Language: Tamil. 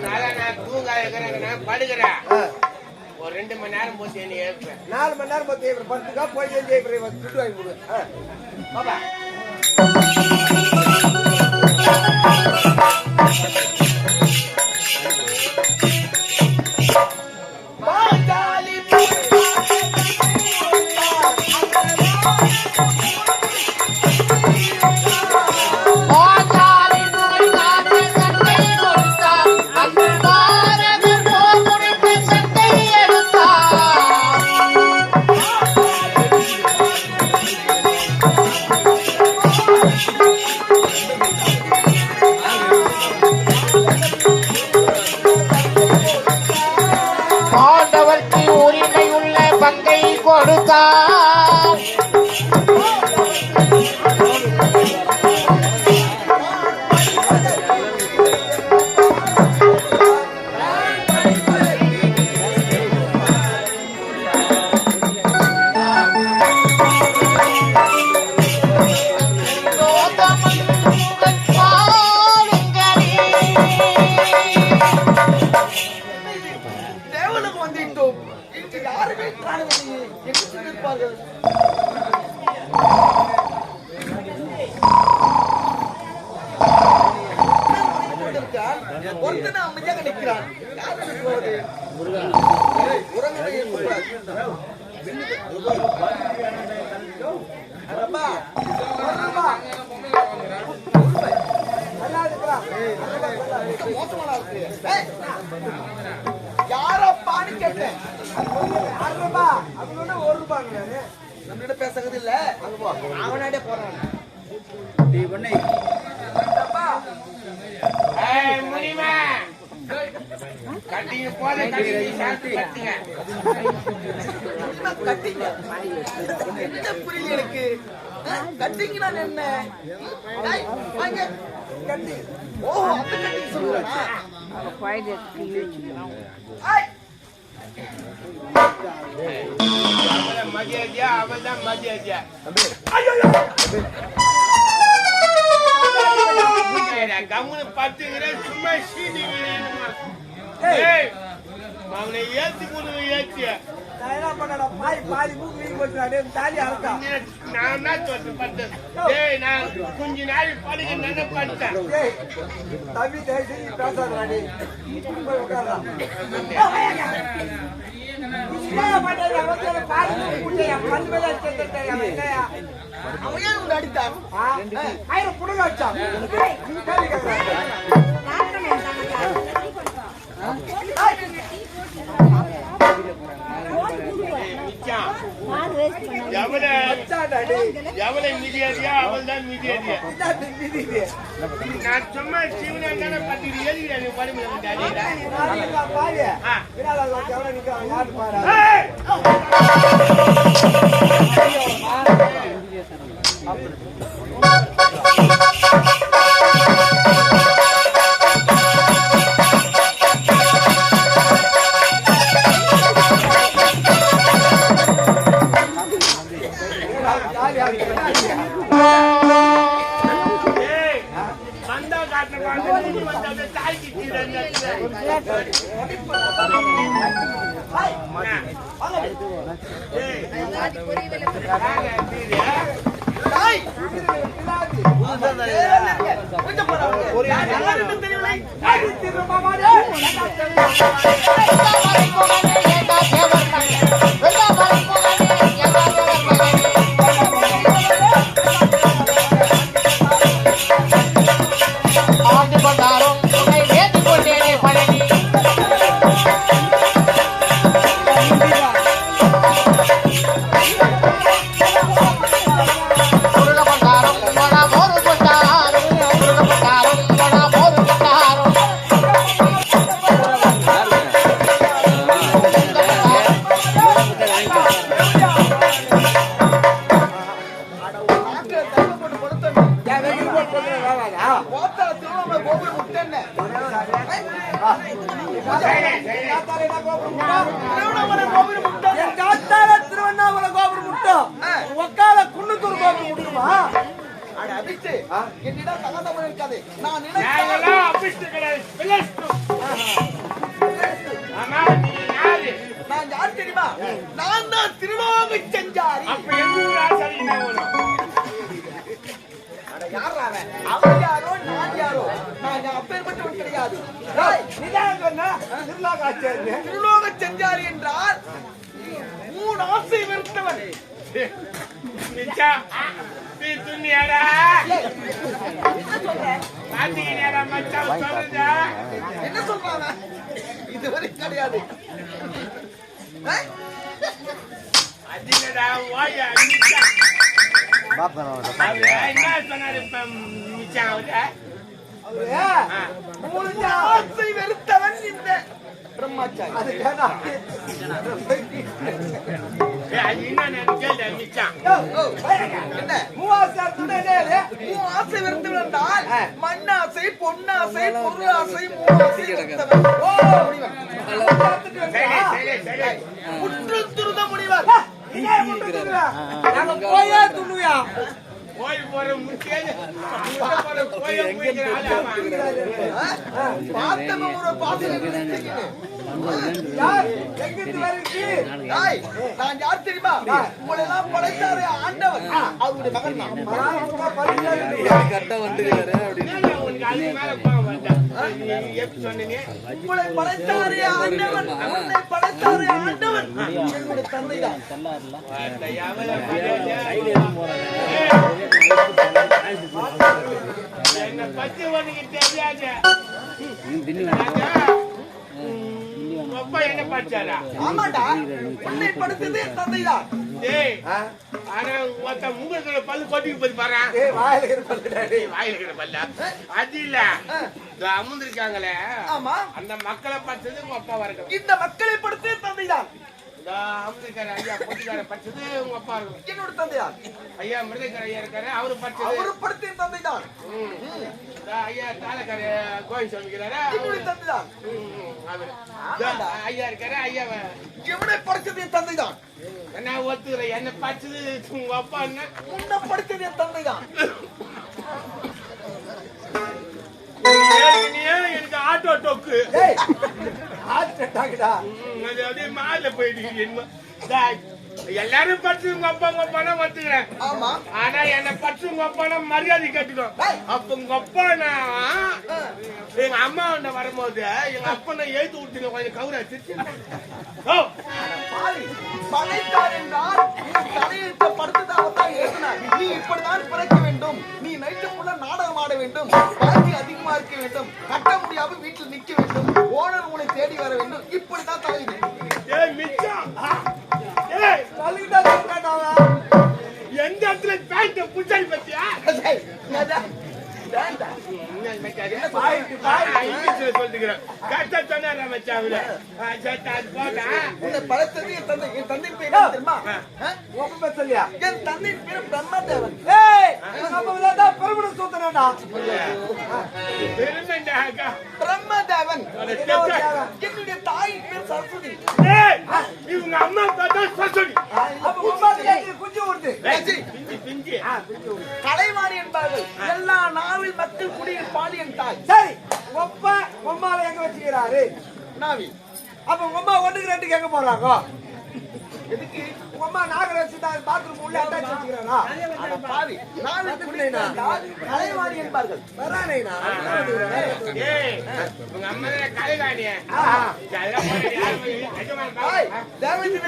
நான் தூங்காத நான் படுக்கிறேன். ஒரு 2 மணி நேரம் போச்சு என்ன ஏற்பேன். 4 மணி நேரம் போச்சு படுத்துக்கா போய் துட்டு வாங்கி கொடு. பாபா யாரப்பான்னு கேட்டேன். நம்மகிட்ட பேசுறது இல்ல. அவனாடே போறான். முடியுமா கட்டிங்க போத கட்டிங்க புரியல எனக்கு. கட்டிங்கன்னா என்ன? ஓ அந்த கட்டிங் சொல்லுறா. மதியா அவதான் மதியா. கம்முனு பத்துங்கிற சும்மா சீனிங்கிறேன். அவனை ஏத்தி கொடுங்க ஏத்தி. நான் கொஞ்ச நாள் படுக்க நினைப்பேன். தம்பி பேசாத அடித்தான். எவளை மிதியாதியா அவள் தான் மிதியாதியா. நான் சும்மா சிவனாங்க பத்தி எழுதிக்கிறேன். திருவண்ணாமலை கோபுரம் முட்டும் ஒக்கால குன்னத்தூர் கோபுரம் முடியுமா? என்னிடம் தகாத இருக்காது. நான் அவன் யாரோ நான் யாரோ நான் அப்பேற்பட்டவன் கிடையாது. நீதான் சொன்ன திருலோக ஆச்சாரியன். திருலோக செஞ்சாரி என்றால் 3 ஆசை வெறுத்தவன். மிச்சா நீ துணியாடா என்ன சொல்ற? பாத்தீங்கடா மச்சான் சொல்றதா என்ன சொல்றாங்க? இதுவரை கிடையாது. அதிகடா வாயா மிச்சா என்ன சொன்னாரு இப்ப மிச்சா அவரு ஆசை வெறுத்தவன் இந்த பிரம்மாச்சாரி. ஆசை வெறுத்தவன் என்றால் மண்ணாசை, பொன்னாசை, பொருளாசை, 3 ஆசை வெறுத்தவன். முற்றுத்துருத முனிவர். போயா துணுயா போய் போற முக்கியம் நான் யார் தெரியுமா? உங்களை எல்லாம் படைத்தாரு ஆண்டவன். அவருடைய மகன் உங்களை படைத்தாரு ஆண்டவன். உன்னை படைத்தாரு ஆண்டவன். என்னுடைய தந்தைதான். என்ன பத்தி உனக்கு தெரியாது. அப்பா என்ன படிச்சாரா? ஆமாடா, உன்னை படைத்ததே தந்தைதான். ஆனா ஒருத்த முகத்துல பல்லு கொட்டிக்கு போய் பாரு. வாயில இருக்கிற பல்ல அது இல்ல அமுந்திருக்காங்களே. ஆமா, அந்த மக்களை படிச்சது உங்க அப்பா வரைக்கும். இந்த மக்களை படைத்ததே தந்தைதான். அமுந்திருக்காரு ஐயா பொட்டிக்கார படிச்சது உங்க அப்பா இருக்கும். என்னோட தந்தைதான். ஐயா மிருதக்கார ஐயா இருக்காரு, அவரு படிச்சது அவரு படைத்த தந்தைதான். ஐயா தாளக்கார கோயில் சொல்லிக்கிறாரா, என்னுடைய தந்தைதான். ஐயா இருக்காரு, ஐயா எவனை படைத்தது என் தந்தைதான். நான் ஒத்துக்கிறேன். என்ன படிச்சது உங்க அப்பா. என்ன உன்னை படைத்தது என் தந்தைதான். எனக்கு ஆட்டோ டொக்கு அப்படியே மால போயிட்டு எல்லாரும் படிச்சு உங்க அப்பா உங்க அப்பா ஒத்துக்கிறேன். ஆனா என்ன படிச்சு உங்க அப்பா மரியாதை கட்டுக்கும். அப்ப உங்க அப்பா எங்க அம்மா வரும்போது எங்க அப்பா எழுத்து விட்டு கொஞ்சம் கவுரா திருச்சி படைத்தார் என்றால் தலையெழுத்த படுத்ததாக எழுதினார். நீ இப்படிதான் பிறக்க வேண்டும், நீ நைட்டுக்குள்ள நாடகம் ஆட வேண்டும், வாழ்க்கை அதிகமா இருக்க வேண்டும், கட்ட முடியாம வீட்டில் நிக்க வேண்டும், ஓனர் உங்களை தேடி வர வேண்டும். இப்படிதான் தலைவி எந்த இடத்துல பேண்ட் புடிச்சாடி பத்தியா சொல்லிக்கிறேன். படைத்தது என் தந்தை. என் தந்தை பேர் தெரியுமா? என் தந்தை பேர் பிரம்மதேவன். பிரம்மதேவன். என்னுடைய தாய் பேர் சரஸ்வதி. இவங்க அம்மா பார்த்தா சரஸ்வதி. கலைவாணி என்பார்கள். எல்லா நாவில் மக்கள் குடியில் பாடி என் தாய். சரி, ஒப்பா ஒம்மாவை எங்க வச்சுக்கிறாரு? நாவி. அப்ப ஒம்மா 1க்கு 2க்கு எங்க போறாங்க? எதுக்கு? ஒம்மா நாகர வச்சு பாத்ரூம் உள்ள அட்டாச் வச்சுக்கிறானா? அட பாவி, நாவில் குடியில் கலைவாணி என்பார்கள். வரானேனா? ஏய் உங்க அம்மா கலைவாணியா? தேவதி